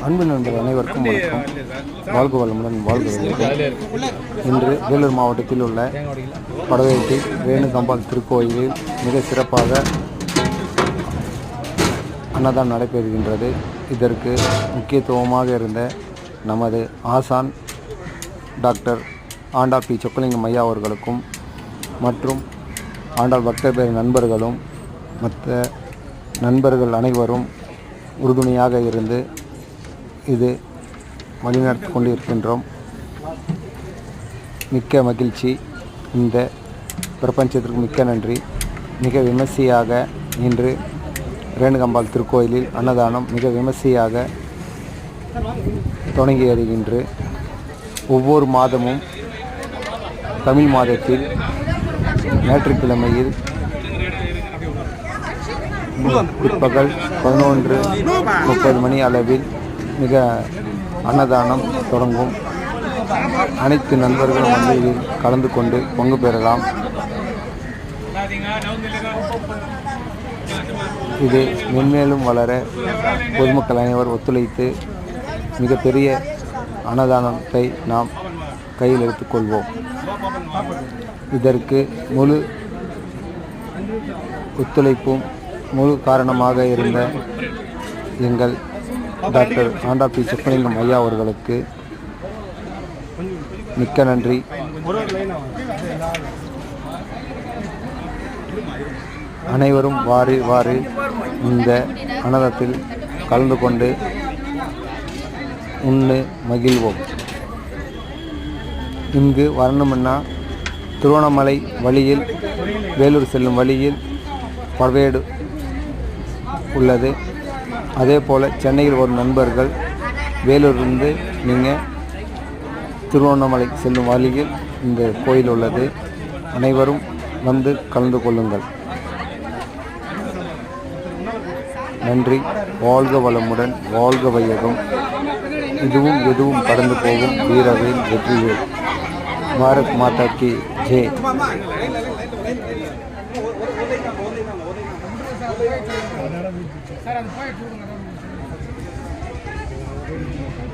அன்பு நண்பர் அனைவருக்கும் வணக்கம். வாழ்க வளமுடன், வாழ்க வளமுடன். இன்று வேலூர் மாவட்டத்தில் உள்ள படவேட்டி வேணுகம்பாள் திருக்கோயிலில் மிக சிறப்பாக அன்னதானம் நடைபெறுகின்றது. இதற்கு முக்கியத்துவமாக இருந்த நமது ஆசான் டாக்டர் ஆண்டாள் பி சொக்கலிங்கம் ஐயா அவர்களுக்கும் மற்றும் ஆண்டாள் பக்தர் பேர் நண்பர்களும் மற்ற நண்பர்கள் அனைவரும் உறுதுணையாக இருந்து இது வழிநடத்தி கொண்டிருக்கின்றோம். மிக்க மகிழ்ச்சி. இந்த பிரபஞ்சத்திற்கு மிக்க நன்றி. மிக விமர்சையாக இன்று ரேணுகம்பாள் திருக்கோயிலில் அன்னதானம் மிக விமர்சையாக தொடங்கியது. இன்று ஒவ்வொரு மாதமும் தமிழ் மாதத்தில் ஞாயிற்றுக்கிழமையில் பிற்பகல் 11:30 மணி அளவில் மிக அன்னதானம் தொடங்கும். அனைத்து நண்பர்களும் வந்து இதில் கலந்து கொண்டு பங்கு பெறலாம். இது மென்மேலும் வளர பொதுமக்கள் அனைவரும் ஒத்துழைத்து மிகப்பெரிய அன்னதானத்தை நாம் கையில் எடுத்துக்கொள்வோம். இதற்கு முழு ஒத்துழைப்பும் முழு காரணமாக இருந்த எங்கள் டாக்டர் ஆண்டாள் பி சொக்கலிங்கம் ஐயா அவர்களுக்கு மிக்க நன்றி. அனைவரும் வாரி இந்த அன்னதானத்தில் கலந்து கொண்டு உண்ணு மகிழ்வோம். இங்கு வரணும்னா திருவண்ணாமலை வழியில் வேலூர் செல்லும் வழியில் படவேடு உள்ளது. அதே போல் சென்னையில் ஒரு நண்பர்கள் வேலூரிலிருந்து நீங்கள் திருவண்ணாமலை செல்லும் வழியில் இந்த கோயில் உள்ளது. அனைவரும் வந்து கலந்து கொள்ளுங்கள். நன்றி. வாழ்க வளமுடன், வாழ்க வையகம். இதுவும் எதுவும் கடந்து போகும். வீரவேல் வெற்றிவேல். பாரத் மாதா கி ஜெய். சார் அது போயிட்டு